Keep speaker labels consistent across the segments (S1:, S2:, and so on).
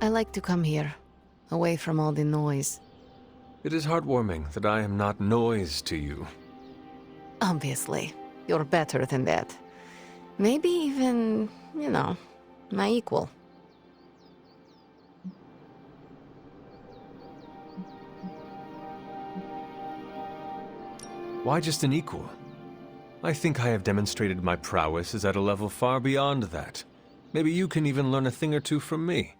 S1: I like to come here, away from all the noise.
S2: It is heartwarming that I am not noise to you.
S1: Obviously, you're better than that. Maybe even, my equal.
S2: Why just an equal? I think I have demonstrated my prowess is at a level far beyond that. Maybe you can even learn a thing or two from me.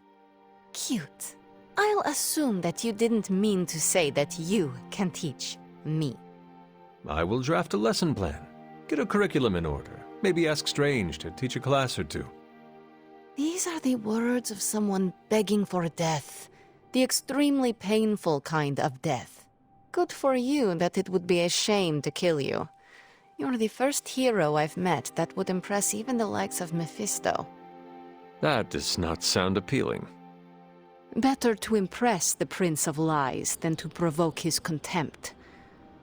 S1: Cute. I'll assume that you didn't mean to say that you can teach me.
S2: I will draft a lesson plan, get a curriculum in order, maybe ask Strange to teach a class or two.
S1: These are the words of someone begging for death. The extremely painful kind of death. Good for you that it would be a shame to kill you. You're the first hero I've met that would impress even the likes of Mephisto.
S2: That does not sound appealing.
S1: Better to impress the Prince of Lies than to provoke his contempt.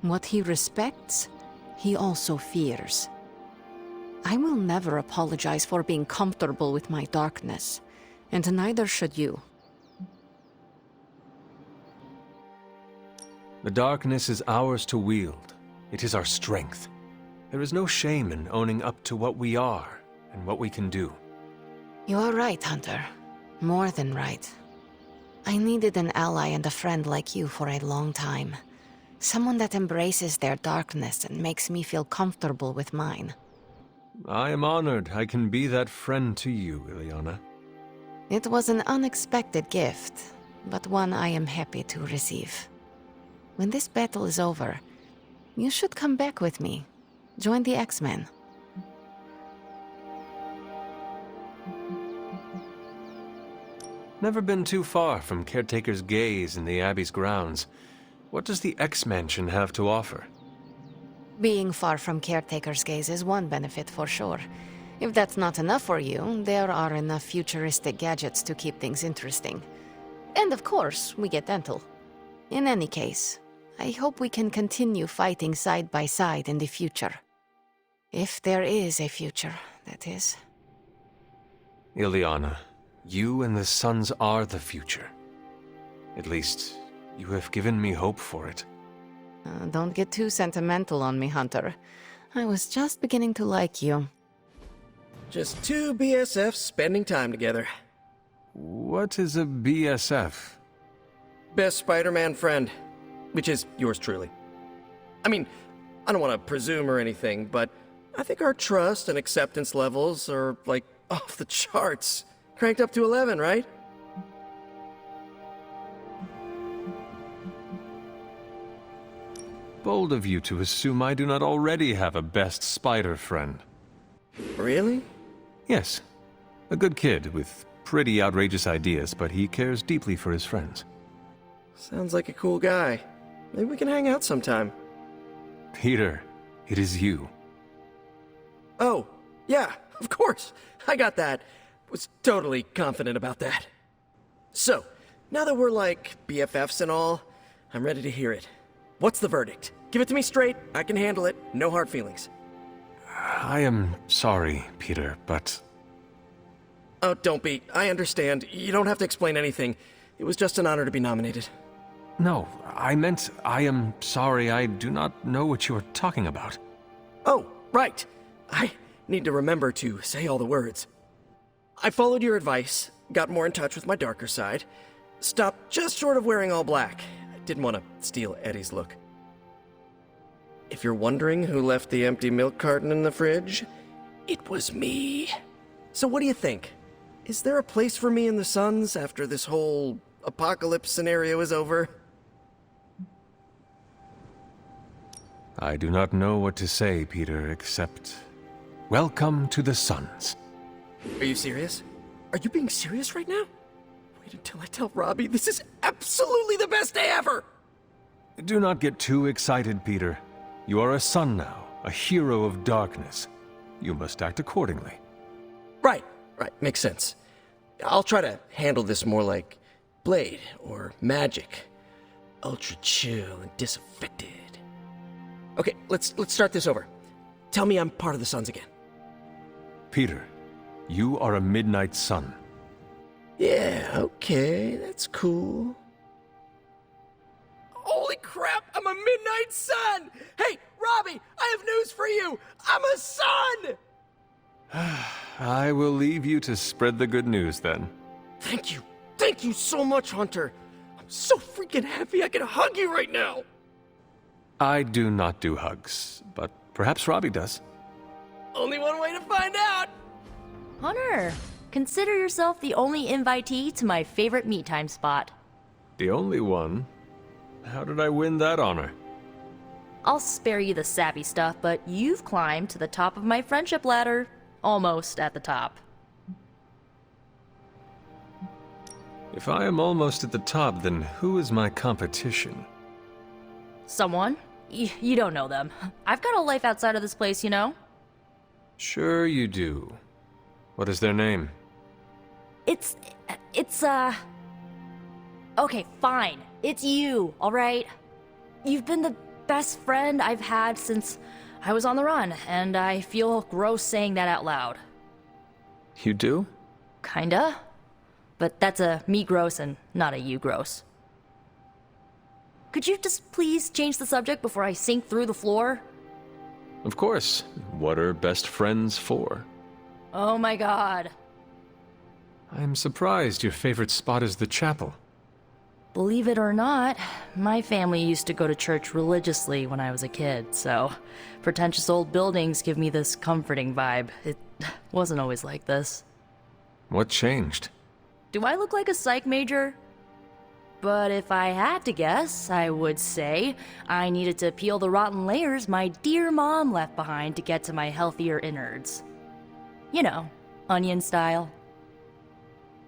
S1: What he respects, he also fears. I will never apologize for being comfortable with my darkness, and neither should you.
S2: The darkness is ours to wield. It is our strength. There is no shame in owning up to what we are and what we can do.
S1: You are right, Hunter. More than right. I needed an ally and a friend like you for a long time. Someone that embraces their darkness and makes me feel comfortable with mine.
S2: I am honored I can be that friend to you, Ilyana.
S1: It was an unexpected gift, but one I am happy to receive. When this battle is over, you should come back with me. Join the X-Men.
S2: Never been too far from Caretaker's gaze in the Abbey's grounds. What does the X-Mansion have to offer?
S1: Being far from Caretaker's gaze is one benefit for sure. If that's not enough for you, there are enough futuristic gadgets to keep things interesting. And of course, we get dental. In any case, I hope we can continue fighting side by side in the future. If there is a future, that is.
S2: Ilyana, you and the Suns are the future. At least, you have given me hope for it.
S1: Don't get too sentimental on me, Hunter. I was just beginning to like you.
S3: Just two BSFs spending time together.
S2: What is a BSF?
S3: Best Spider-Man friend. Which is yours truly. I mean, I don't want to presume or anything, but I think our trust and acceptance levels are, like, off the charts. Cranked up to 11, right?
S2: Bold of you to assume I do not already have a best spider friend.
S3: Really?
S2: Yes. A good kid with pretty outrageous ideas, but he cares deeply for his friends.
S3: Sounds like a cool guy. Maybe we can hang out sometime.
S2: Peter, it is you.
S3: Oh, yeah, of course. I got that. Was totally confident about that. So, now that we're like BFFs and all, I'm ready to hear it. What's the verdict? Give it to me straight. I can handle it. No hard feelings.
S2: I am sorry, Peter, but...
S3: Oh, don't be. I understand. You don't have to explain anything. It was just an honor to be nominated.
S2: No, I meant I am sorry. I do not know what you are talking about.
S3: Oh, right. I need to remember to say all the words. I followed your advice, got more in touch with my darker side, stopped just short of wearing all black. I didn't want to steal Eddie's look. If you're wondering who left the empty milk carton in the fridge, it was me. So what do you think? Is there a place for me in the Suns after this whole apocalypse scenario is over?
S2: I do not know what to say, Peter, except... Welcome to the Suns.
S3: Are you serious? Are you being serious right now? Wait until I tell Robbie this is absolutely the best day ever!
S2: Do not get too excited, Peter. You are a Sun now, a hero of darkness. You must act accordingly.
S3: Right, makes sense. I'll try to handle this more like Blade or Magic. Ultra chill and disaffected. Okay, let's start this over. Tell me I'm part of the Suns again.
S2: Peter, you are a Midnight Sun.
S3: Yeah, okay, that's cool. Holy crap, I'm a midnight sun! Hey, Robbie, I have news for you! I'm a sun!
S2: I will leave you to spread the good news then.
S3: Thank you. Thank you so much, Hunter. I'm so freaking happy I can hug you right now.
S2: I do not do hugs, but perhaps Robbie does.
S3: Only one way to find out.
S4: Hunter, consider yourself the only invitee to my favorite me time spot.
S2: The only one? How did I win that honor?
S4: I'll spare you the sappy stuff, but you've climbed to the top of my friendship ladder. Almost at the top.
S2: If I am almost at the top, then who is my competition?
S4: Someone? You don't know them. I've got a life outside of this place, you know?
S2: Sure you do. What is their name?
S4: It's, Okay, fine. It's you, alright? You've been the best friend I've had since I was on the run, and I feel gross saying that out loud.
S2: You do?
S4: Kinda. But that's a me gross and not a you gross. Could you just please change the subject before I sink through the floor?
S2: Of course. What are best friends for?
S4: Oh my god.
S2: I'm surprised your favorite spot is the chapel.
S4: Believe it or not, my family used to go to church religiously when I was a kid, so pretentious old buildings give me this comforting vibe. It wasn't always like this.
S2: What changed?
S4: Do I look like a psych major? But if I had to guess, I would say I needed to peel the rotten layers my dear mom left behind to get to my healthier innards. You know, onion style.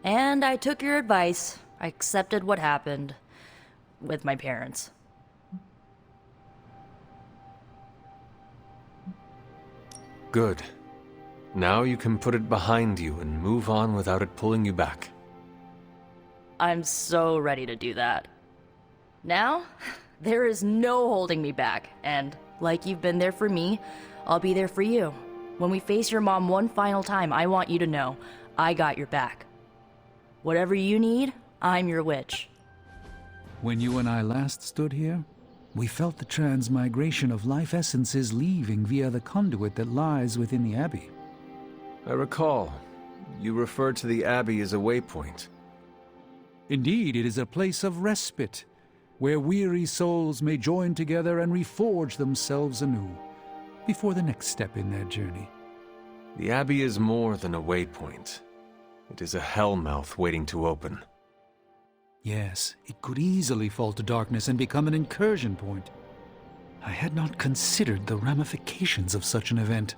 S4: And I took your advice. I accepted what happened with my parents.
S2: Good. Now you can put it behind you and move on without it pulling you back.
S4: I'm so ready to do that. Now, there is no holding me back, and like you've been there for me, I'll be there for you. When we face your mom one final time, I want you to know I got your back. Whatever you need, I'm your witch.
S5: When you and I last stood here, we felt the transmigration of life essences leaving via the conduit that lies within the Abbey.
S2: I recall. You referred to the Abbey as a waypoint.
S5: Indeed, it is a place of respite, where weary souls may join together and reforge themselves anew, before the next step in their journey.
S2: The Abbey is more than a waypoint. It is a hellmouth waiting to open.
S5: Yes, it could easily fall to darkness and become an incursion point. I had not considered the ramifications of such an event.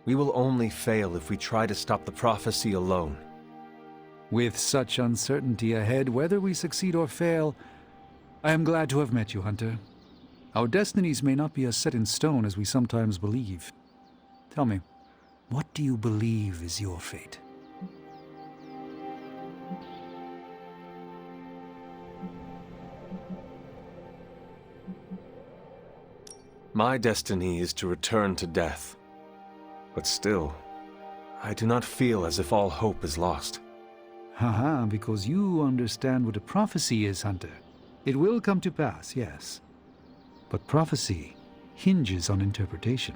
S2: We will only fail if we try to stop the prophecy alone.
S5: With such uncertainty ahead, whether we succeed or fail, I am glad to have met you, Hunter. Our destinies may not be as set in stone as we sometimes believe. Tell me, what do you believe is your fate?
S2: My destiny is to return to death. But still, I do not feel as if all hope is lost.
S5: Haha, because you understand what a prophecy is, Hunter. It will come to pass, yes. But prophecy hinges on interpretation.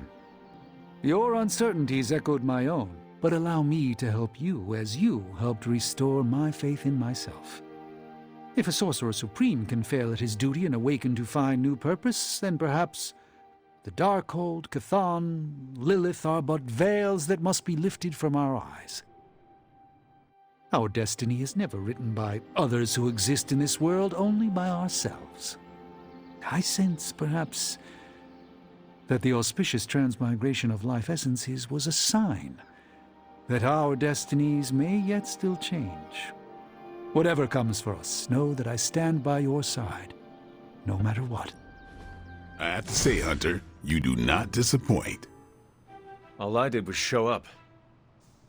S5: Your uncertainties echoed my own, but allow me to help you as you helped restore my faith in myself. If a Sorcerer Supreme can fail at his duty and awaken to find new purpose, then perhaps the Darkhold, Chthon, Lilith are but veils that must be lifted from our eyes. Our destiny is never written by others who exist in this world, only by ourselves. I sense, perhaps, that the auspicious transmigration of life essences was a sign that our destinies may yet still change. Whatever comes for us, know that I stand by your side, no matter what.
S6: I have to say, Hunter, you do not disappoint.
S2: All I did was show up.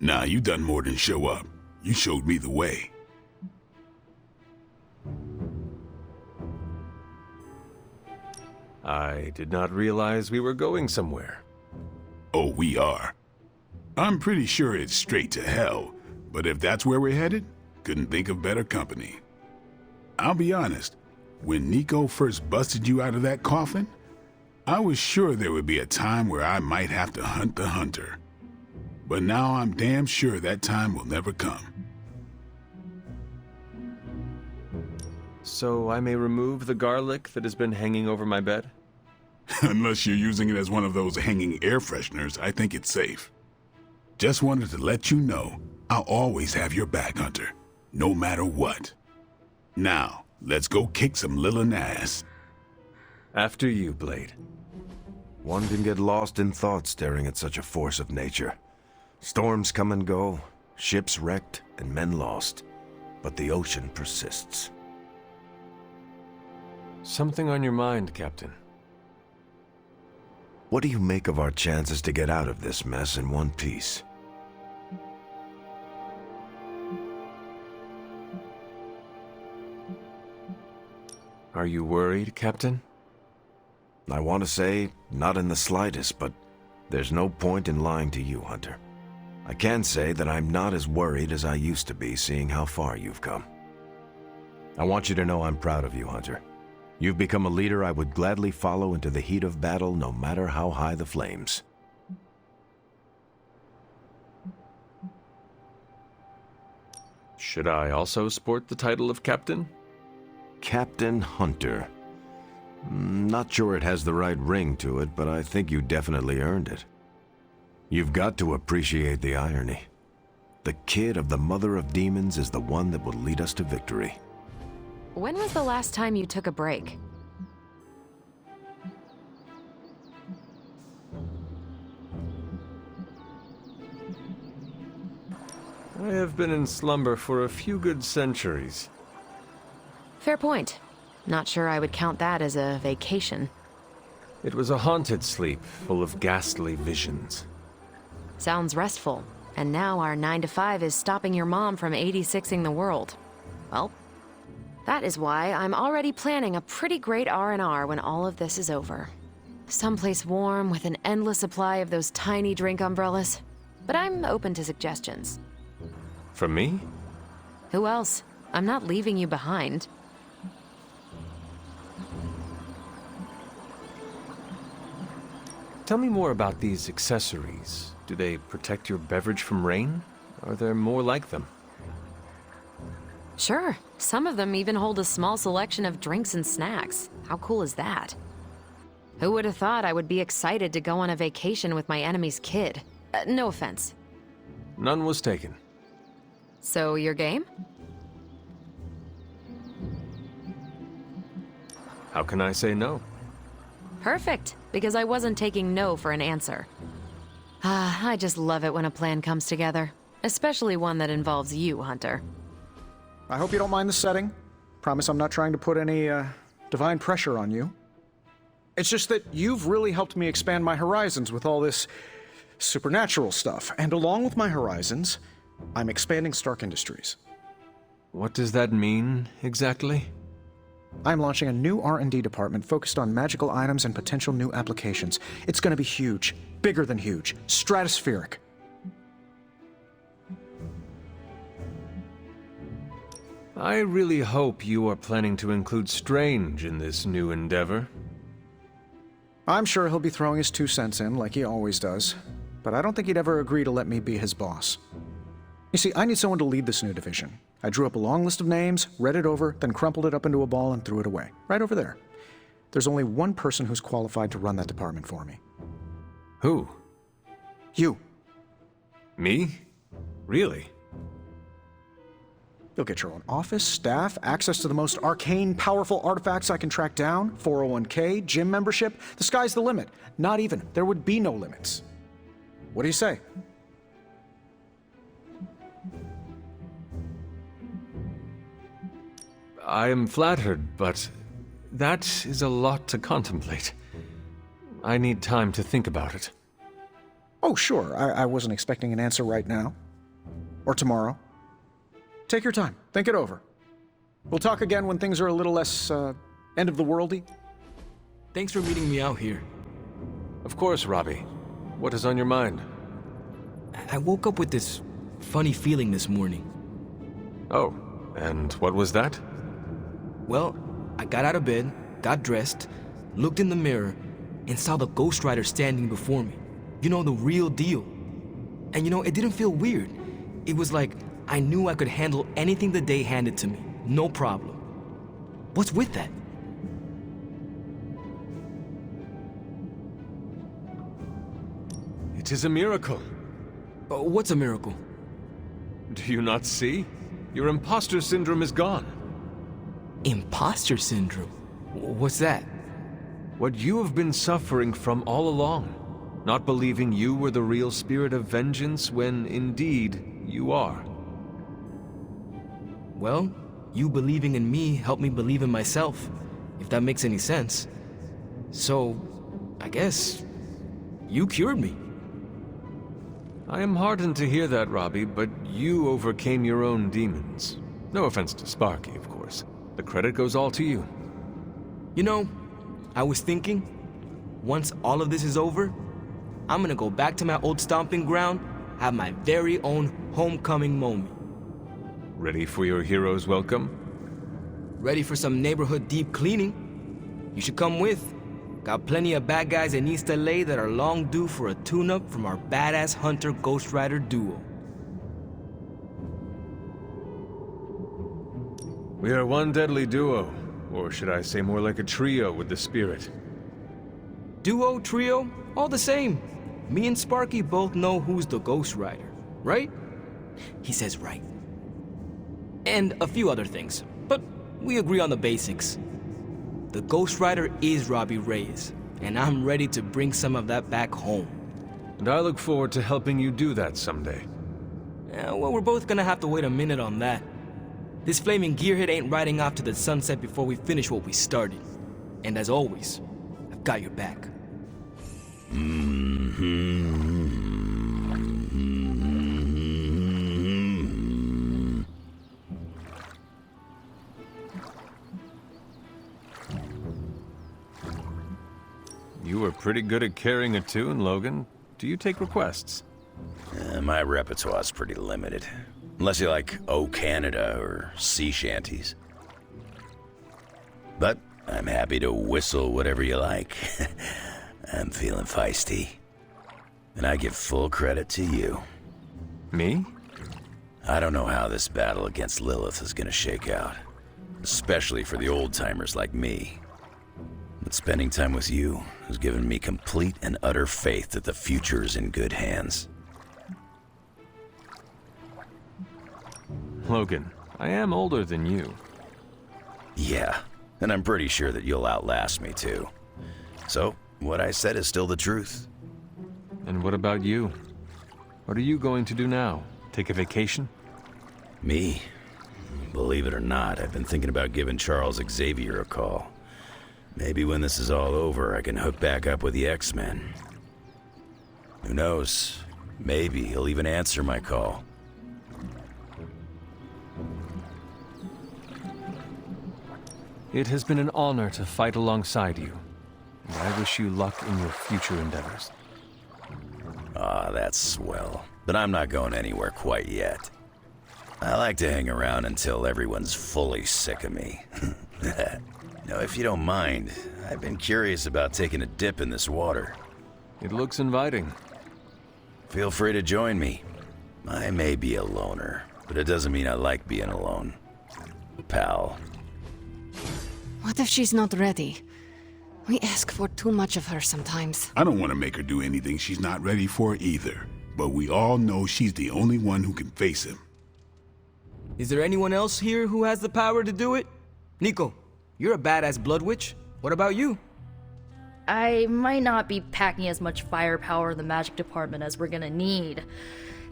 S6: Nah, you done more than show up. You showed me the way.
S2: I did not realize we were going somewhere.
S6: Oh, we are. I'm pretty sure it's straight to hell, but if that's where we're headed, couldn't think of better company. I'll be honest, when Nico first busted you out of that coffin, I was sure there would be a time where I might have to hunt the hunter. But now I'm damn sure that time will never come.
S2: So I may remove the garlic that has been hanging over my bed?
S6: Unless you're using it as one of those hanging air fresheners, I think it's safe. Just wanted to let you know I'll always have your back, Hunter, no matter what. Now, let's go kick some Lilin ass.
S2: After you, Blade.
S7: One can get lost in thought staring at such a force of nature. Storms come and go, ships wrecked, and men lost. But the ocean persists.
S2: Something on your mind, Captain?
S7: What do you make of our chances to get out of this mess in one piece?
S2: Are you worried, Captain?
S7: I want to say, not in the slightest, but there's no point in lying to you, Hunter. I can say that I'm not as worried as I used to be, seeing how far you've come. I want you to know I'm proud of you, Hunter. You've become a leader I would gladly follow into the heat of battle, no matter how high the flames.
S2: Should I also sport the title of Captain?
S7: Captain Hunter. Not sure it has the right ring to it, but I think you definitely earned it. You've got to appreciate the irony. The kid of the Mother of Demons is the one that will lead us to victory.
S8: When was the last time you took a break?
S2: I have been in slumber for a few good centuries.
S8: Fair point. Not sure I would count that as a vacation.
S2: It was a haunted sleep, full of ghastly visions.
S8: Sounds restful. And now our 9 to 5 is stopping your mom from 86ing the world. Well, that is why I'm already planning a pretty great R&R when all of this is over. Someplace warm with an endless supply of those tiny drink umbrellas. But I'm open to suggestions.
S2: From me?
S8: Who else? I'm not leaving you behind.
S2: Tell me more about these accessories. Do they protect your beverage from rain? Are there more like them?
S8: Sure. Some of them even hold a small selection of drinks and snacks. How cool is that? Who would have thought I would be excited to go on a vacation with my enemy's kid? No offense.
S2: None was taken.
S8: So, your game?
S2: How can I say no?
S8: Perfect, because I wasn't taking no for an answer. Ah, I just love it when a plan comes together. Especially one that involves you, Hunter.
S9: I hope you don't mind the setting. Promise I'm not trying to put any, divine pressure on you. It's just that you've really helped me expand my horizons with all this supernatural stuff. And along with my horizons, I'm expanding Stark Industries.
S2: What does that mean, exactly?
S9: I'm launching a new R&D department focused on magical items and potential new applications. It's going to be huge. Bigger than huge. Stratospheric.
S2: I really hope you are planning to include Strange in this new endeavor.
S9: I'm sure he'll be throwing his 2 cents in, like he always does. But I don't think he'd ever agree to let me be his boss. You see, I need someone to lead this new division. I drew up a long list of names, read it over, then crumpled it up into a ball and threw it away. Right over there. There's only one person who's qualified to run that department for me.
S2: Who?
S9: You.
S2: Me? Really?
S9: You'll get your own office, staff, access to the most arcane, powerful artifacts I can track down, 401k, gym membership. The sky's the limit. Not even. There would be no limits. What do you say?
S2: I am flattered, but that is a lot to contemplate. I need time to think about it.
S9: Oh, sure. I wasn't expecting an answer right now. Or tomorrow. Take your time. Think it over. We'll talk again when things are a little less, end-of-the-worldy.
S10: Thanks for meeting me out here.
S2: Of course, Robbie. What is on your mind?
S10: I woke up with this funny feeling this morning.
S2: Oh, and what was that?
S10: Well, I got out of bed, got dressed, looked in the mirror, and saw the Ghost Rider standing before me. You know, the real deal. And you know, it didn't feel weird. It was like I knew I could handle anything the day handed to me. No problem. What's with that?
S2: It is a miracle.
S10: What's a miracle?
S2: Do you not see? Your imposter syndrome is gone.
S10: Imposter syndrome? What's that?
S2: What you have been suffering from all along. Not believing you were the real spirit of vengeance when, indeed, you are.
S10: Well, you believing in me helped me believe in myself, if that makes any sense. So, I guess, you cured me.
S2: I am heartened to hear that, Robbie, but you overcame your own demons. No offense to Sparky, of course. The credit goes all to you.
S10: You know, I was thinking, once all of this is over, I'm gonna go back to my old stomping ground, have my very own homecoming moment.
S2: Ready for your hero's welcome?
S10: Ready for some neighborhood deep cleaning? You should come with. Got plenty of bad guys in East LA that are long due for a tune-up from our badass Hunter Ghost Rider duo.
S2: We are one deadly duo, or should I say more like a trio with the spirit.
S10: Duo, trio, all the same. Me and Sparky both know who's the Ghost Rider, right? He says right. And a few other things, but we agree on the basics. The Ghost Rider is Robbie Reyes, and I'm ready to bring some of that back home.
S2: And I look forward to helping you do that someday.
S10: Well, we're both gonna have to wait a minute on that. This flaming gearhead ain't riding off to the sunset before we finish what we started. And as always, I've got your back.
S2: You were pretty good at carrying a tune, Logan. Do you take requests?
S11: My repertoire's pretty limited. Unless you like O Canada or sea shanties. But I'm happy to whistle whatever you like. I'm feeling feisty. And I give full credit to you.
S2: Me?
S11: I don't know how this battle against Lilith is gonna shake out. Especially for the old-timers like me. But spending time with you has given me complete and utter faith that the future is in good hands.
S2: Logan, I am older than you.
S11: Yeah, and I'm pretty sure that you'll outlast me too. So, what I said is still the truth.
S2: And what about you? What are you going to do now? Take a vacation?
S11: Me? Believe it or not, I've been thinking about giving Charles Xavier a call. Maybe when this is all over, I can hook back up with the X-Men. Who knows? Maybe he'll even answer my call.
S2: It has been an honor to fight alongside you, and I wish you luck in your future endeavors.
S11: Ah, that's swell. But I'm not going anywhere quite yet. I like to hang around until everyone's fully sick of me. Now, if you don't mind, I've been curious about taking a dip in this water.
S2: It looks inviting.
S11: Feel free to join me. I may be a loner, but it doesn't mean I like being alone. Pal.
S1: What if she's not ready? We ask for too much of her sometimes.
S6: I don't want to make her do anything she's not ready for either. But we all know she's the only one who can face him.
S10: Is there anyone else here who has the power to do it? Nico, you're a badass blood witch. What about you?
S4: I might not be packing as much firepower in the magic department as we're gonna need.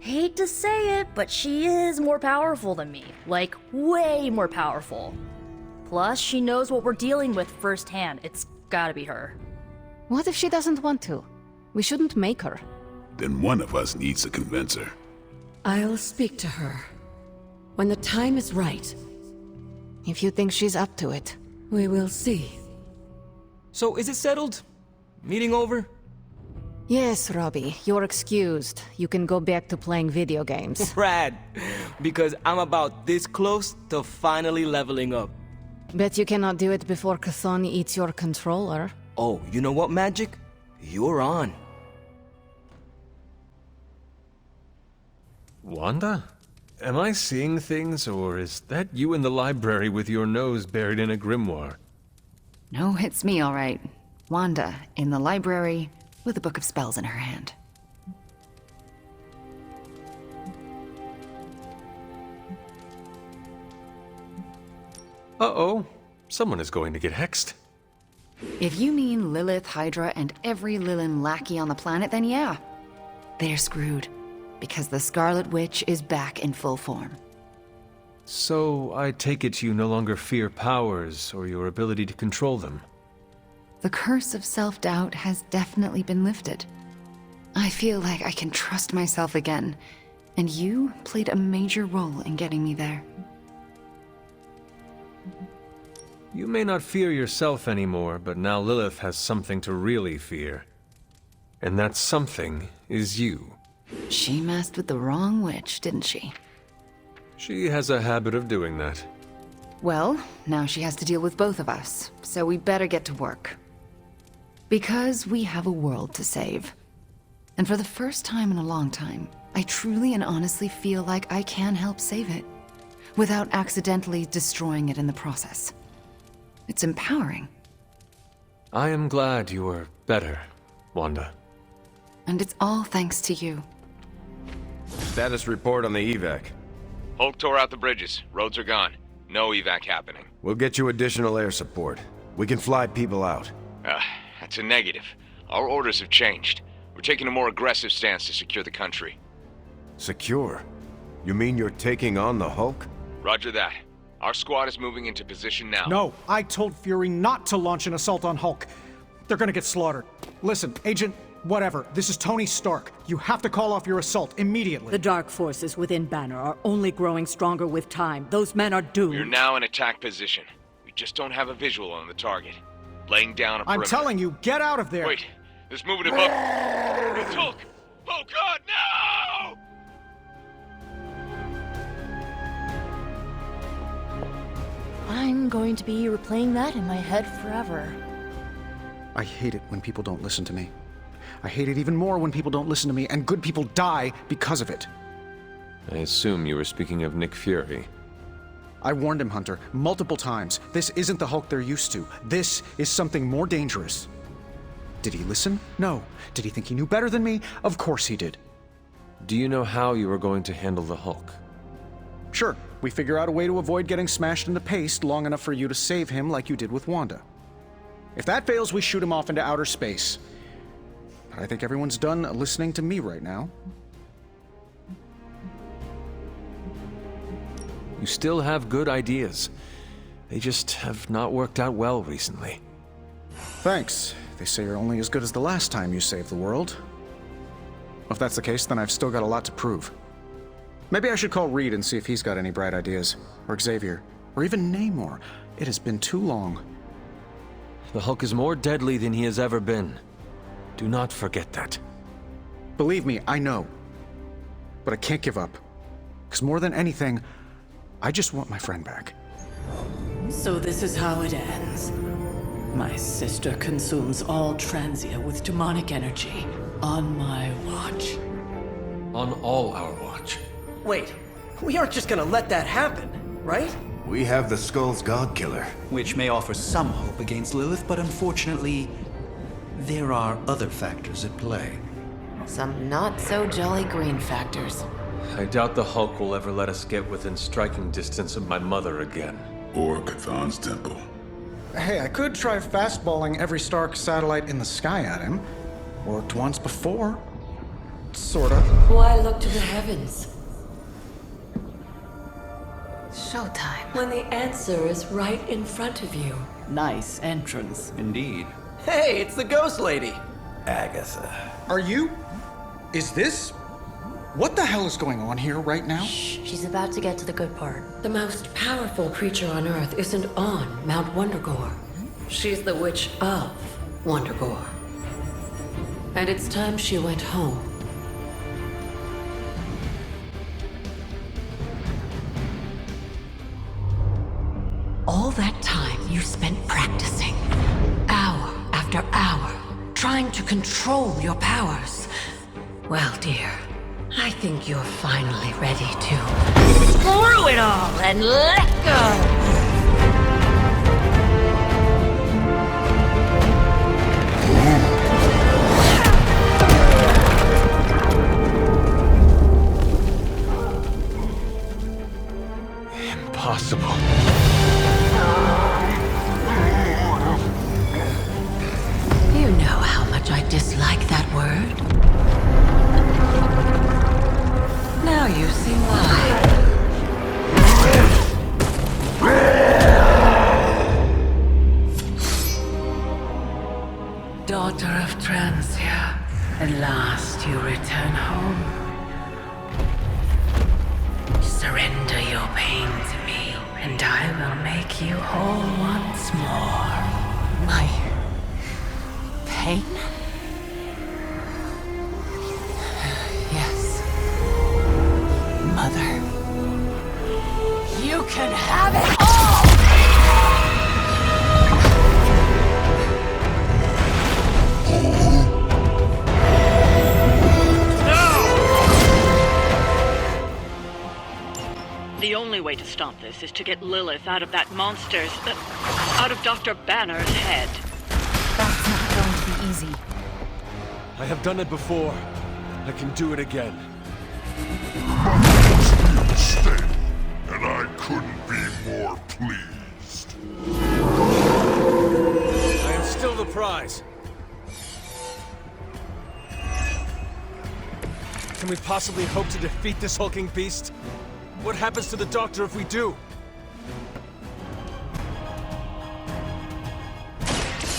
S4: Hate to say it, but she is more powerful than me. Like, way more powerful. Plus, she knows what we're dealing with firsthand. It's gotta be her.
S1: What if she doesn't want to? We shouldn't make her.
S6: Then one of us needs to convince her.
S12: I'll speak to her. When the time is right,
S1: If you think she's up to it.
S12: we will see.
S10: So, is it settled? Meeting over?
S1: Yes, Robbie, you're excused. You can go back to playing video games.
S10: Rad, because I'm about this close to finally leveling up.
S1: Bet you cannot do it before Chthon eats your controller.
S10: Oh, you know what, Magic? You're on.
S2: Wanda? Am I seeing things, or is that you in the library with your nose buried in a grimoire?
S13: No, it's me, all right. Wanda, in the library, with a book of spells in her hand.
S2: Uh-oh. Someone is going to get hexed.
S13: If you mean Lilith, Hydra, and every Lilin lackey on the planet, then yeah. They're screwed. Because the Scarlet Witch is back in full form.
S2: So, I take it you no longer fear powers or your ability to control them.
S13: The curse of self-doubt has definitely been lifted. I feel like I can trust myself again, and you played a major role in getting me there.
S2: You may not fear yourself anymore, but now Lilith has something to really fear. And that something is you.
S13: She messed with the wrong witch, didn't she?
S2: She has a habit of doing that.
S13: Well, now she has to deal with both of us, so we better get to work. Because we have a world to save. And for the first time in a long time, I truly and honestly feel like I can help save it, without accidentally destroying it in the process. It's empowering.
S2: I am glad you are better, Wanda.
S13: And it's all thanks to you.
S7: Status report on the evac.
S14: Hulk tore out the bridges. Roads are gone. No evac happening.
S7: We'll get you additional air support. We can fly people out.
S14: That's a negative. Our orders have changed. We're taking a more aggressive stance to secure the country.
S7: Secure? You mean you're taking on the Hulk?
S14: Roger that. Our squad is moving into position now.
S9: No, I told Fury not to launch an assault on Hulk. They're gonna get slaughtered. Listen, Agent, whatever, this is Tony Stark. You have to call off your assault immediately.
S12: The dark forces within Banner are only growing stronger with time. Those men are doomed.
S14: We're now in attack position. We just don't have a visual on the target. Laying down a perimeter.
S9: I'm telling you, get out of there!
S14: Wait, there's movement above. It's Hulk! Oh God, no!
S4: I'm going to be replaying that in my head forever.
S9: I hate it when people don't listen to me. I hate it even more when people don't listen to me, and good people die because of it.
S2: I assume you were speaking of Nick Fury.
S9: I warned him, Hunter, multiple times. This isn't the Hulk they're used to. This is something more dangerous. Did he listen? No. Did he think he knew better than me? Of course he did.
S2: Do you know how you are going to handle the Hulk?
S9: Sure. We figure out a way to avoid getting smashed into paste long enough for you to save him like you did with Wanda. If that fails, we shoot him off into outer space. But I think everyone's done listening to me right now.
S2: You still have good ideas. They just have not worked out well recently.
S9: Thanks. They say you're only as good as the last time you saved the world. If that's the case, then I've still got a lot to prove. Maybe I should call Reed and see if he's got any bright ideas. Or Xavier. Or even Namor. It has been too long.
S2: The Hulk is more deadly than he has ever been. Do not forget that.
S9: Believe me, I know. But I can't give up. Because more than anything, I just want my friend back.
S12: So this is how it ends. My sister consumes all Transia with demonic energy on my watch.
S2: On all our watch.
S3: Wait, we aren't just gonna let that happen, right?
S7: We have the Skull's God-Killer.
S15: Which may offer some hope against Lilith, but unfortunately, there are other factors at play.
S8: Some not-so-jolly green factors.
S2: I doubt the Hulk will ever let us get within striking distance of my mother again.
S6: Or Chthon's temple.
S9: Hey, I could try fastballing every Stark satellite in the sky at him. Worked once before. Sorta.
S12: Why look to the heavens
S8: Showtime.
S12: when the answer is right in front of you? Nice entrance.
S15: Indeed.
S3: Hey, it's the Ghost Lady!
S11: Agatha.
S9: Are you? Is this? What the hell is going on here right now?
S4: She's about to get to the good part.
S12: The most powerful creature on Earth isn't on Mount Wondergore. She's the witch of Wondergore. And it's time she went home. All that time you spent practicing, hour after hour, trying to control your powers. Well, dear, I think you're finally ready to screw it all and let go!
S2: Impossible.
S12: You know how much I dislike that word. Now you see why. Daughter of Transia, at last you return home. Surrender your pain to me, and I will make you whole once more. My pain? Yes. Mother. You can have it all!
S16: The only way to stop this is to get Lilith out of that monster's... out of Dr. Banner's head.
S1: That's not going to be easy.
S2: I have done it before. I can do it again.
S17: Must be a mistake, and I couldn't be more pleased.
S2: I am still the prize. Can we possibly hope to defeat this hulking beast? What happens to the Doctor if we do?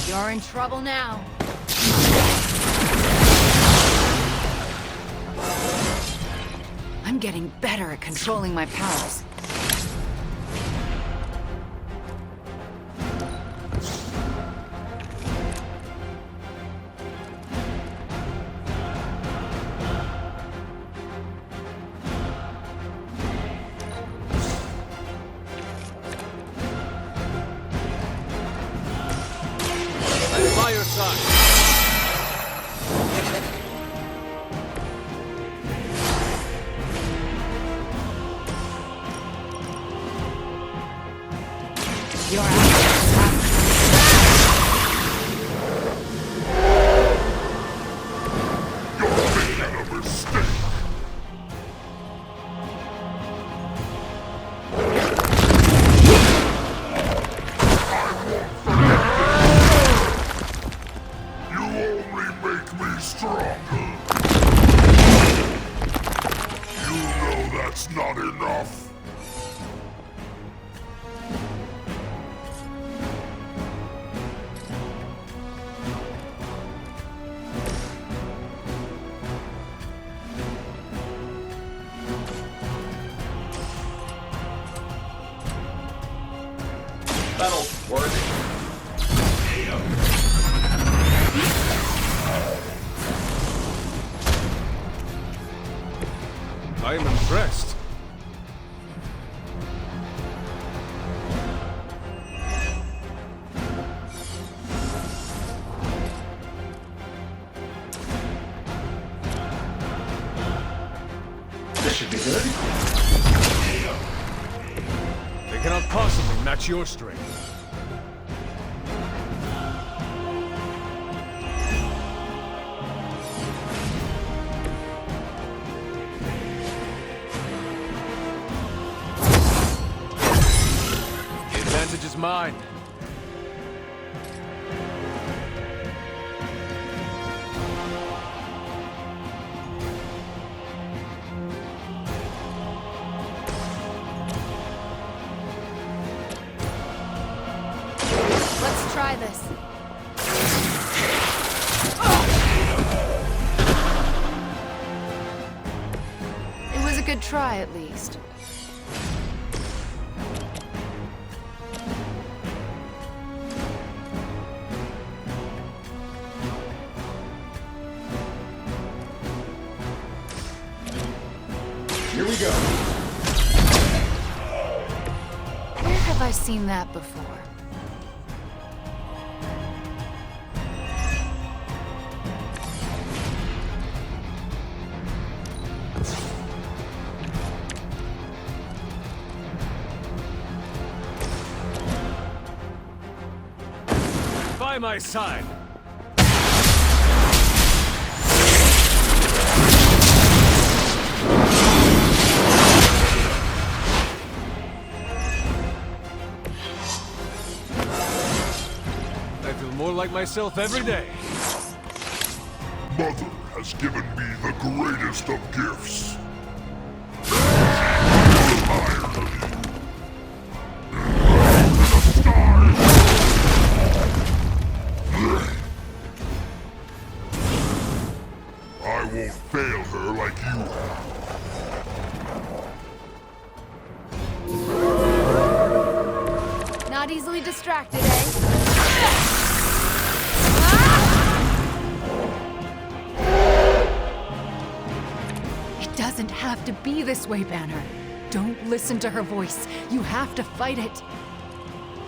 S13: You're in trouble now. I'm getting better at controlling my powers.
S2: By your side.
S13: You're out.
S17: You're making a mistake. You only make me stronger. You know that's not enough.
S18: Battle worthy.
S2: I am impressed.
S18: This should be good.
S2: They cannot possibly match your strength. The advantage is mine.
S1: Let's try this. It was a good try, at least.
S9: Here we go.
S13: Where have I seen that before?
S2: By my side! I feel more like myself every day.
S17: Mother has given me the greatest of gifts. I won't fail her like you have.
S13: Not easily distracted, eh? It doesn't have to be this way, Banner. Don't listen to her voice. You have to fight it.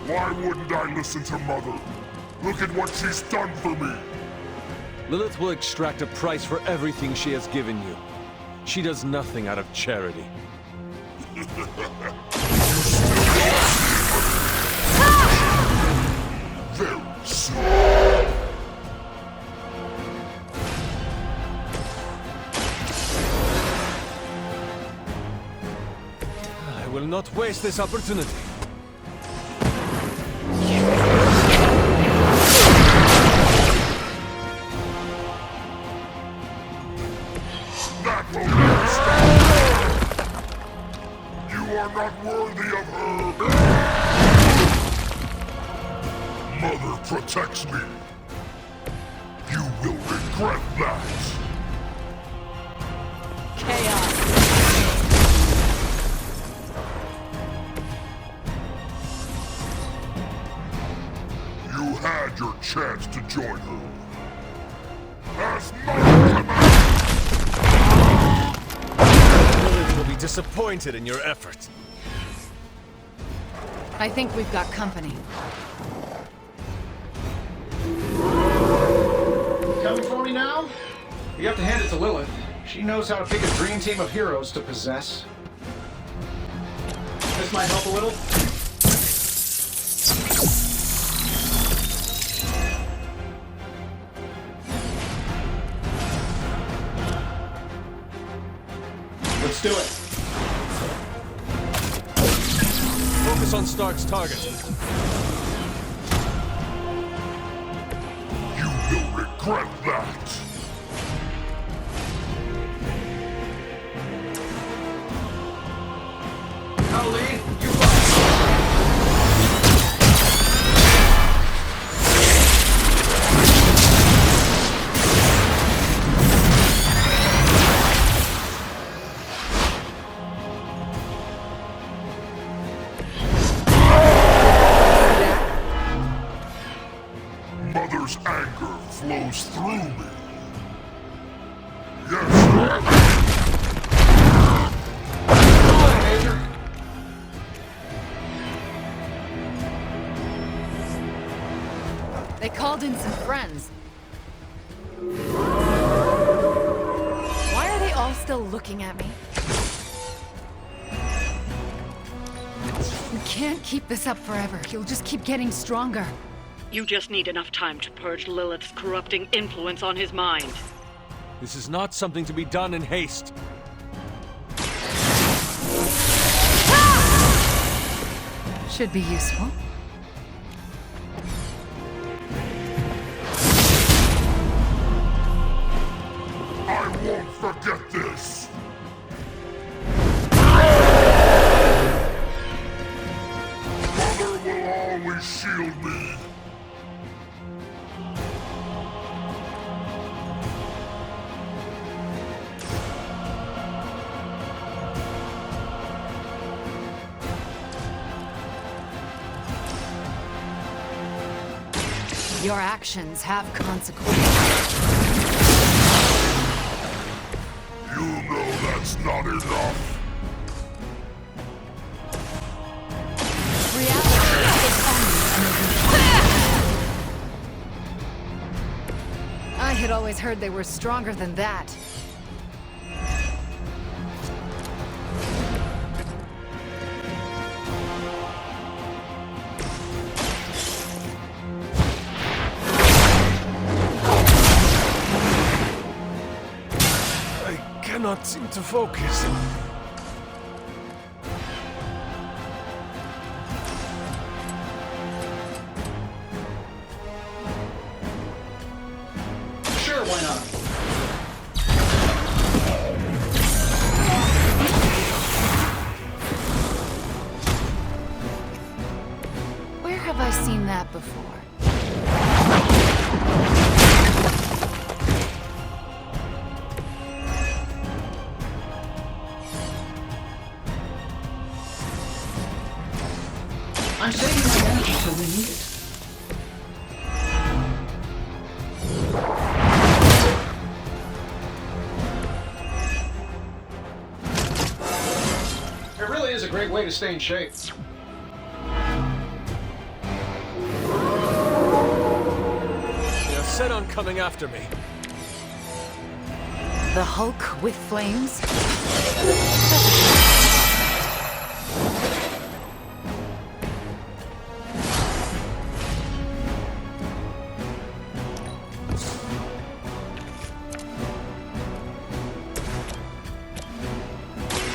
S17: Why wouldn't I listen to Mother? Look at what she's done for me.
S2: Lilith will extract a price for everything she has given you. She does nothing out of charity.
S17: Very soon.
S2: I will not waste this opportunity.
S17: That will never stop. You are not worthy of her. Mother protects me. You will regret that. You had your chance to join her. As Mother commands.
S2: Lilith will be disappointed in your effort.
S13: I think we've got company.
S9: Coming for me now? You have to hand it to Lilith. She knows how to pick a dream team of heroes to possess. This might help a little. Let's do it.
S2: Focus on Stark's target.
S17: You will regret that.
S9: I'll lead. You
S17: Mother's anger flows through me. Yes.
S9: Major.
S13: They called in some friends. Why are they all still looking at me? You can't keep this up forever. You'll just keep getting stronger.
S16: You just need enough time to purge Lilith's corrupting influence on his mind.
S2: This is not something to be done in haste.
S13: Should be useful.
S17: I won't forget this. Mother will always shield me.
S13: Your actions have consequences.
S17: You know that's not enough.
S13: had always heard they were stronger than that.
S2: I cannot seem to focus.
S9: Sure, why not?
S13: Where have I seen that before?
S15: I'm saving my energy till we need it.
S9: It really is a great way to stay in shape.
S2: They're set on coming after me.
S13: The Hulk with flames?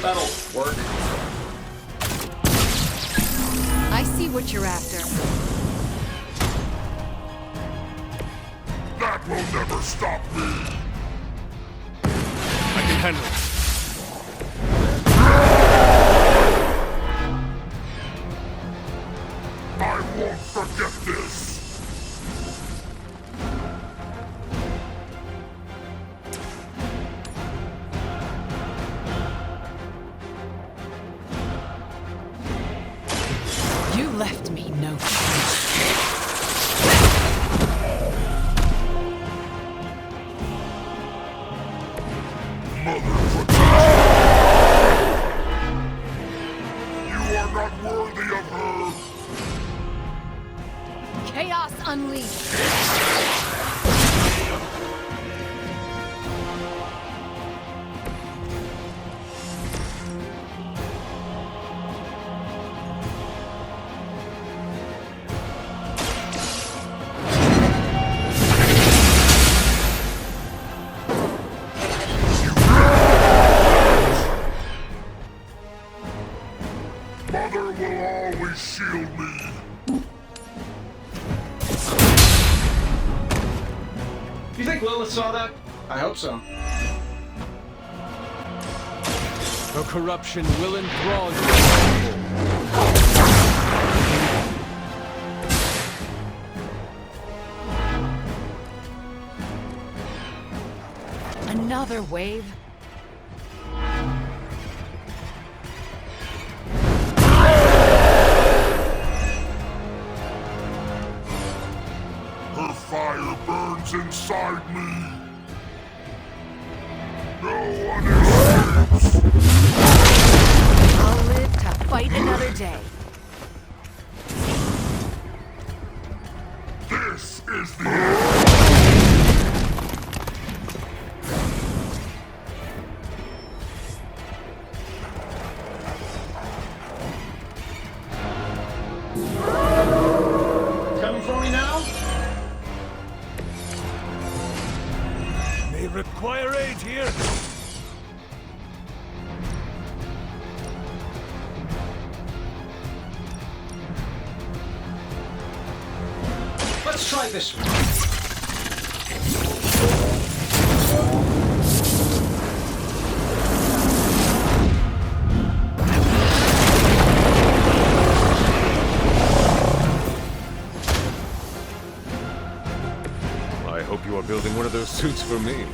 S9: That'll work.
S13: I see what you're after.
S17: That will never stop me!
S2: I can handle it.
S17: I won't forget this!
S13: You left me no choice.
S17: You are not worthy of her!
S13: Chaos unleashed.
S17: Mother will always shield me!
S9: You think Lilith saw that? I hope so.
S2: Her corruption will enthrall you.
S13: Another wave?
S17: Her fire burns inside me! No one escapes!
S13: I'll live to fight another day.
S17: This is the end!
S9: Coming for me now?
S2: May require aid here.
S9: Let's try this one.
S2: I hope you are building one of those suits for me.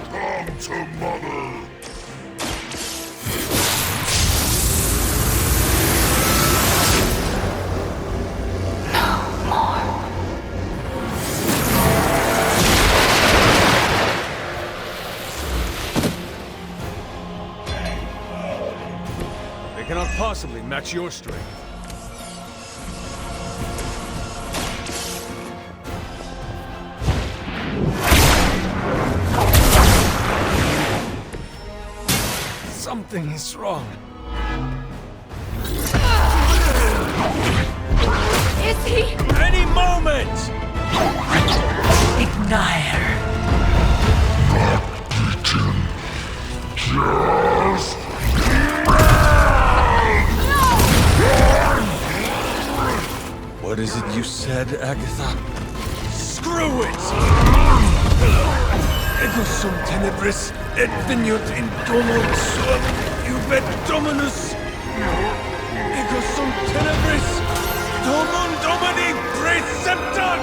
S17: Come to Mother!
S2: They cannot possibly match your strength. Something is wrong.
S12: Is he?
S10: Any moment!
S12: Ignire.
S17: Just
S2: What is it you said, Agatha?
S10: Screw it!
S2: Ego sum tenebris et veniut in domo suum ubet dominus. Ego sum tenebris domum domini preceptor.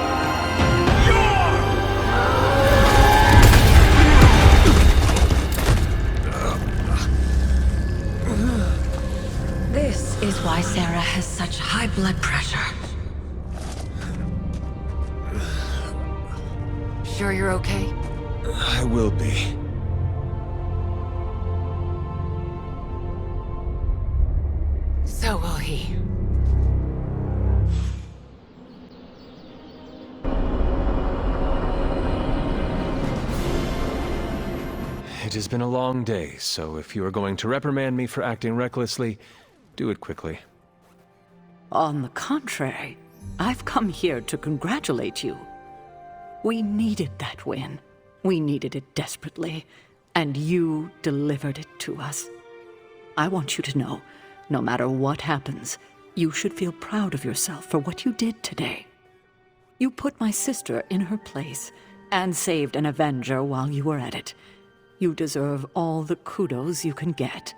S12: This is why Sarah has such high blood pressure.
S13: Sure you're okay?
S2: I will be.
S13: So will he.
S2: It has been a long day, so if you are going to reprimand me for acting recklessly, do it quickly.
S18: On the contrary, I've come here to congratulate you. We needed that win. We needed it desperately, and you delivered it to us. I want you to know, no matter what happens, you should feel proud of yourself for what you did today. You put my sister in her place and saved an Avenger while you were at it. You deserve all the kudos you can get.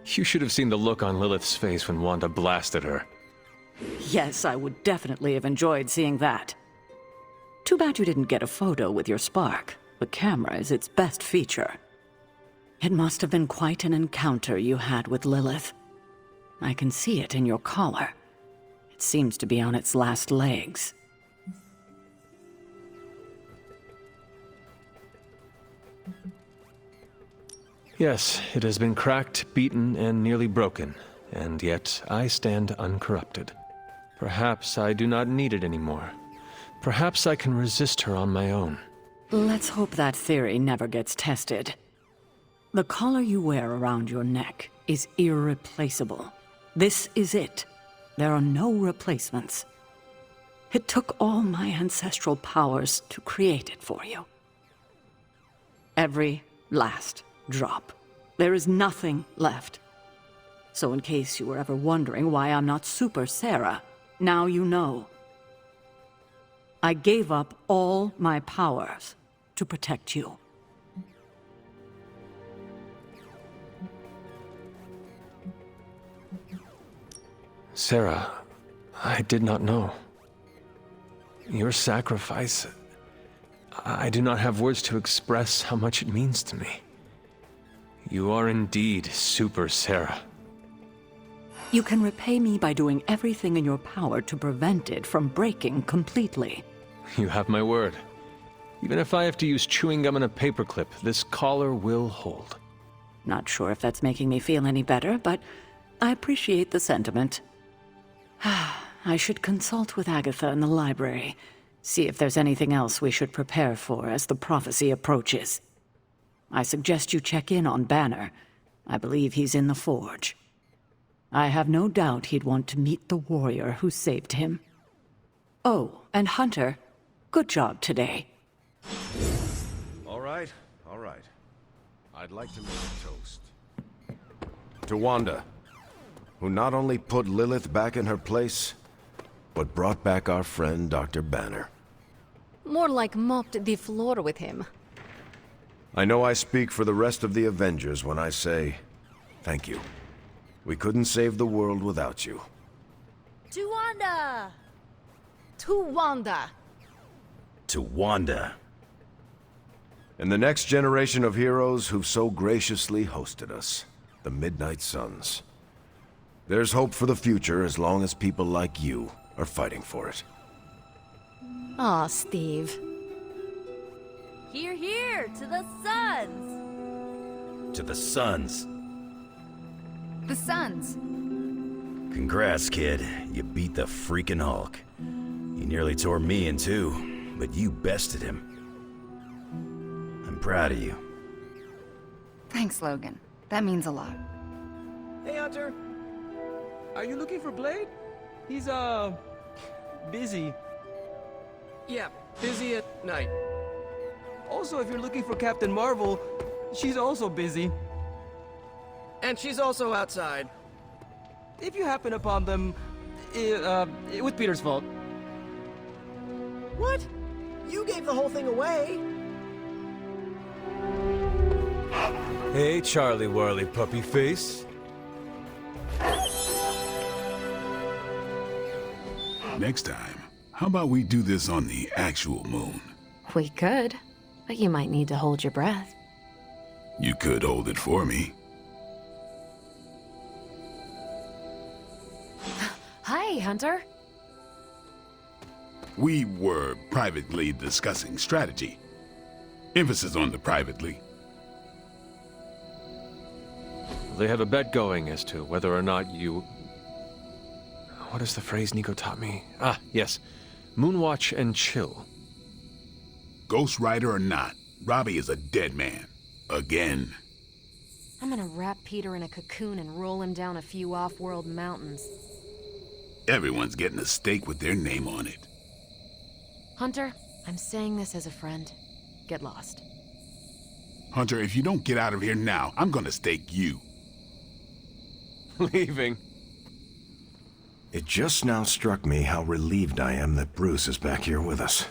S2: You should have seen the look on Lilith's face when Wanda blasted her.
S18: Yes, I would definitely have enjoyed seeing that. Too bad you didn't get a photo with your spark. The camera is its best feature. It must have been quite an encounter you had with Lilith. I can see it in your collar. It seems to be on its last legs.
S2: Yes, it has been cracked, beaten, and nearly broken, and yet I stand uncorrupted. Perhaps I do not need it anymore. Perhaps I can resist her on my own.
S18: Let's hope that theory never gets tested. The collar you wear around your neck is irreplaceable. This is it. There are no replacements. It took all my ancestral powers to create it for you. Every last drop. There is nothing left. So in case you were ever wondering why I'm not Super Sarah, now you know. I gave up all my powers to protect you.
S2: Sarah, I did not know. Your sacrifice... I do not have words to express how much it means to me. You are indeed Super Sarah.
S18: You can repay me by doing everything in your power to prevent it from breaking completely.
S2: You have my word. Even if I have to use chewing gum and a paperclip, this collar will hold.
S18: Not sure if that's making me feel any better, but I appreciate the sentiment. I should consult with Agatha in the library, see if there's anything else we should prepare for as the prophecy approaches. I suggest you check in on Banner. I believe he's in the Forge. I have no doubt he'd want to meet the warrior who saved him. Oh, and Hunter, good job today.
S7: All right. I'd like to make a toast. To Wanda, who not only put Lilith back in her place, but brought back our friend Dr. Banner.
S1: More like mopped the floor with him.
S7: I know I speak for the rest of the Avengers when I say, thank you. We couldn't save the world without you.
S1: To Wanda! To Wanda!
S11: To Wanda.
S7: And the next generation of heroes who've so graciously hosted us, the Midnight Suns. There's hope for the future as long as people like you are fighting for it.
S1: Aw, Steve.
S4: Hear, hear, to the Suns!
S11: To the Suns.
S13: The Suns.
S11: Congrats, kid. You beat the freaking Hulk. He nearly tore me in two, but you bested him. proud of you.
S13: Thanks, Logan. That means a lot.
S10: Hey, Hunter. Are you looking for Blade? He's, busy.
S3: Yeah, busy at night.
S10: Also, if you're looking for Captain Marvel, she's also busy.
S3: And she's also outside.
S10: If you happen upon them, with Peter's fault.
S3: What? You gave the whole thing away.
S2: Hey, Charlie Whirly Puppy Face.
S6: Next time, how about we do this on the actual moon?
S8: We could, but you might need to hold your breath.
S6: You could hold it for me.
S8: Hi, Hunter.
S6: We were privately discussing strategy. Emphasis on the privately.
S2: They have a bet going as to whether or not you... What is the phrase Nico taught me? Ah, yes. Moonwatch and chill.
S6: Ghost Rider or not, Robbie is a dead man. Again.
S8: I'm gonna wrap Peter in a cocoon and roll him down a few off-world mountains.
S6: Everyone's getting a stake with their name on it.
S8: Hunter, I'm saying this as a friend. Get lost.
S6: Hunter, if you don't get out of here now, I'm gonna stake you.
S2: Leaving.
S7: It just now struck me how relieved I am that Bruce is back here with us.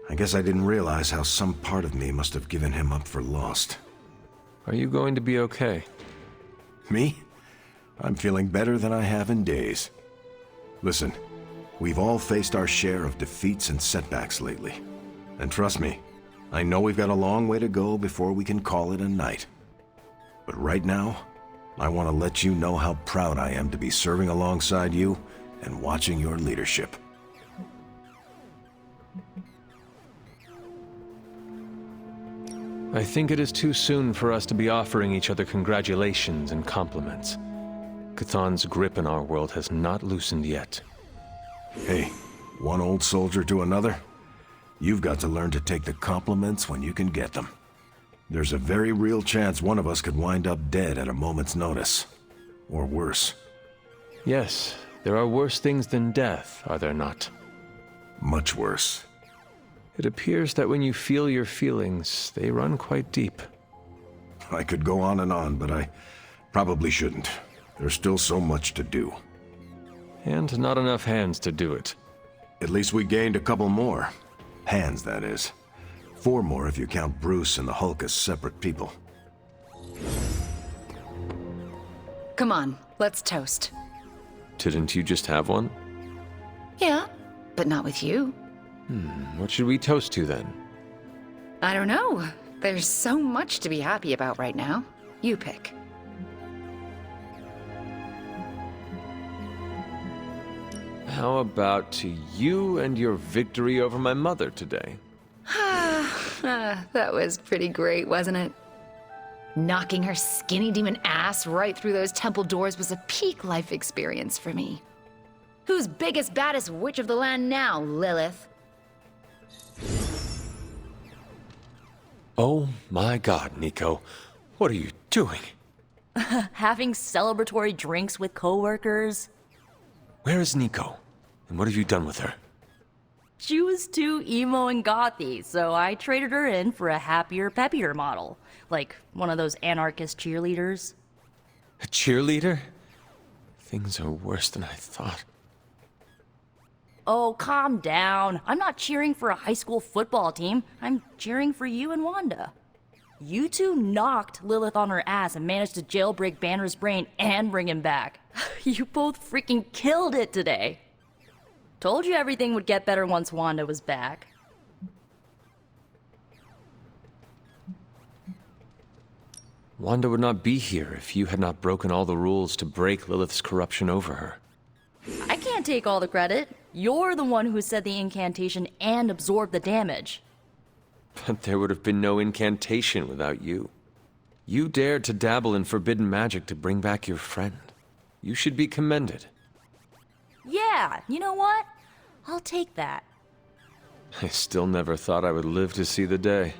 S7: I guess I didn't realize how some part of me must have given him up for lost.
S2: Are you going to be okay?
S7: Me? I'm feeling better than I have in days. Listen, we've all faced our share of defeats and setbacks lately. And trust me, I know we've got a long way to go before we can call it a night. But right now, I want to let you know how proud I am to be serving alongside you and watching your leadership.
S2: I think it is too soon for us to be offering each other congratulations and compliments. Chthon's grip in our world has not loosened yet.
S7: Hey, one old soldier to another? You've got to learn to take the compliments when you can get them. There's a very real chance one of us could wind up dead at a moment's notice. Or worse.
S2: Yes, there are worse things than death, are there not?
S7: Much worse.
S2: It appears that when you feel your feelings, they run quite deep.
S7: I could go on, but I probably shouldn't. There's still so much to do.
S2: And not enough hands to do it.
S7: At least we gained a couple more. Hands, that is. 4 more if you count Bruce and the Hulk as separate people.
S13: Come on, let's toast.
S2: Didn't you just have one?
S13: Yeah, but not with you.
S2: What should we toast to then?
S13: I don't know. There's so much to be happy about right now. You pick.
S2: How about to you and your victory over my mother today?
S13: That was pretty great, wasn't it? Knocking her skinny demon ass right through those temple doors was a peak life experience for me. Who's biggest, baddest witch of the land now, Lilith?
S2: Oh my god, Nico. What are you doing?
S4: Having celebratory drinks with coworkers.
S2: Where is Nico? And what have you done with her?
S4: She was too emo and gothy, so I traded her in for a happier, peppier model. Like one of those anarchist cheerleaders.
S2: A cheerleader? Things are worse than I thought.
S4: Oh, calm down. I'm not cheering for a high school football team. I'm cheering for you and Wanda. You two knocked Lilith on her ass and managed to jailbreak Banner's brain and bring him back. You both freaking killed it today. Told you everything would get better once Wanda was back.
S2: Wanda would not be here if you had not broken all the rules to break Lilith's corruption over her.
S4: I can't take all the credit. You're the one who said the incantation and absorbed the damage.
S2: But there would have been no incantation without you. You dared to dabble in forbidden magic to bring back your friend. You should be commended.
S4: Yeah, you know what? I'll take that.
S2: I still never thought I would live to see the day.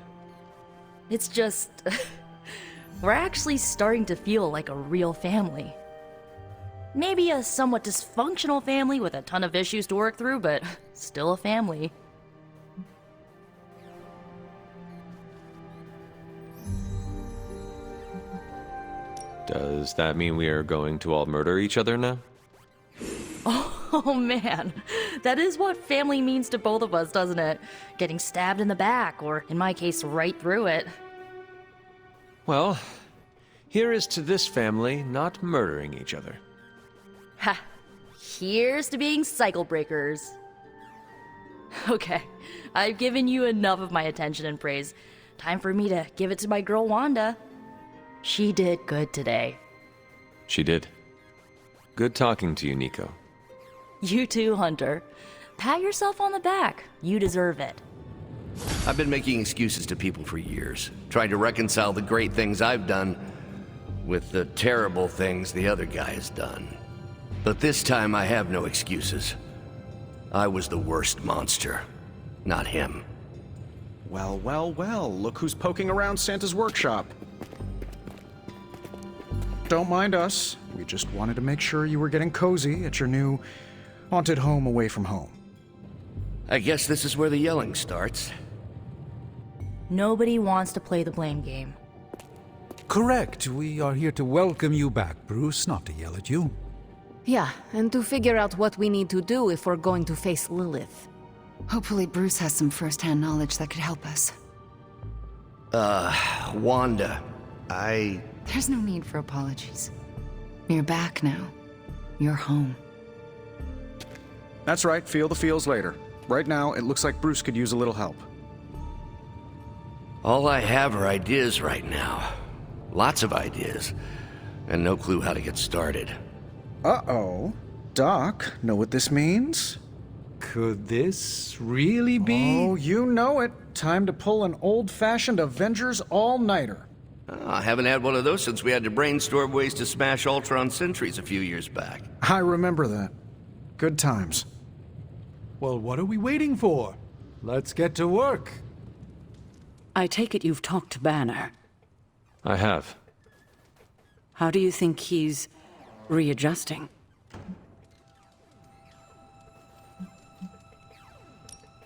S4: It's just... we're actually starting to feel like a real family. Maybe a somewhat dysfunctional family with a ton of issues to work through, but still a family.
S2: Does that mean we are going to all murder each other now?
S4: Oh man, that is what family means to both of us, doesn't it? Getting stabbed in the back, or in my case, right through it.
S2: Well, here is to this family not murdering each other.
S4: Ha! Here's to being cycle breakers. Okay, I've given you enough of my attention and praise. Time for me to give it to my girl Wanda. She did good today.
S2: She did. Good talking to you, Nico.
S4: You too, Hunter. Pat yourself on the back. You deserve it.
S19: I've been making excuses to people for years, trying to reconcile the great things I've done with the terrible things the other guy has done. But this time I have no excuses. I was the worst monster, not him.
S9: Well, well, well, look who's poking around Santa's workshop. Don't mind us. We just wanted to make sure you were getting cozy at your new haunted home away from home.
S19: I guess this is where the yelling starts.
S4: Nobody wants to play the blame game.
S5: Correct. We are here to welcome you back, Bruce, not to yell at you.
S1: Yeah, and to figure out what we need to do if we're going to face Lilith.
S13: Hopefully Bruce has some first-hand knowledge that could help us.
S19: Wanda,
S13: There's no need for apologies. You're back now. You're home.
S9: That's right, feel the feels later. Right now, it looks like Bruce could use a little help.
S19: All I have are ideas right now. Lots of ideas. And no clue how to get started.
S9: Uh-oh. Doc, know what this means?
S5: Could this really be?
S9: Oh, you know it. Time to pull an old-fashioned Avengers all-nighter.
S19: I haven't had one of those since we had to brainstorm ways to smash Ultron sentries a few years back.
S9: I remember that. Good times.
S5: Well, what are we waiting for? Let's get to work.
S18: I take it you've talked to Banner.
S2: I have.
S18: How do you think he's readjusting?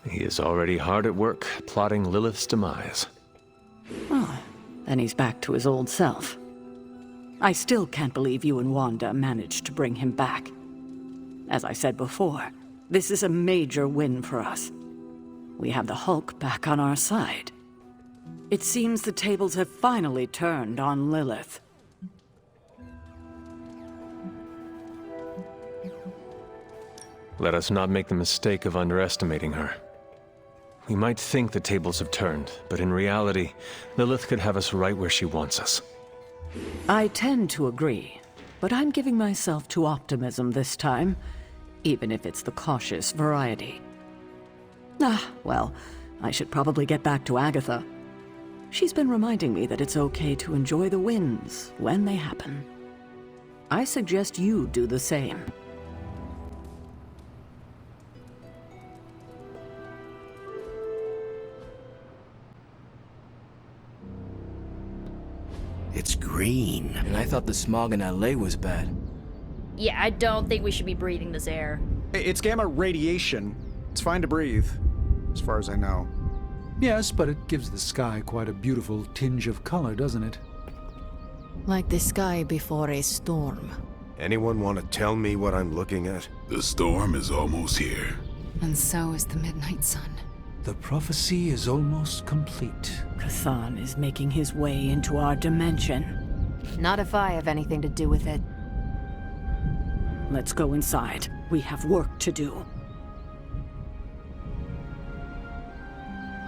S2: He is already hard at work, plotting Lilith's demise.
S18: Oh, then he's back to his old self. I still can't believe you and Wanda managed to bring him back. As I said before, this is a major win for us. We have the Hulk back on our side. It seems the tables have finally turned on Lilith.
S2: Let us not make the mistake of underestimating her. We might think the tables have turned, but in reality, Lilith could have us right where she wants us.
S18: I tend to agree, but I'm giving myself to optimism this time, even if it's the cautious variety. Well, I should probably get back to Agatha. She's been reminding me that it's okay to enjoy the wins when they happen. I suggest you do the same.
S19: It's green.
S10: And I thought the smog in LA was bad.
S4: Yeah, I don't think we should be breathing this air.
S9: It's gamma radiation. It's fine to breathe, as far as I know.
S5: Yes, but it gives the sky quite a beautiful tinge of color, doesn't it?
S1: Like the sky before a storm.
S7: Anyone want to tell me what I'm looking at?
S6: The storm is almost here.
S13: And so is the Midnight Sun.
S5: The prophecy is almost complete.
S18: Kathan is making his way into our dimension.
S8: Not if I have anything to do with it.
S18: Let's go inside. We have work to do.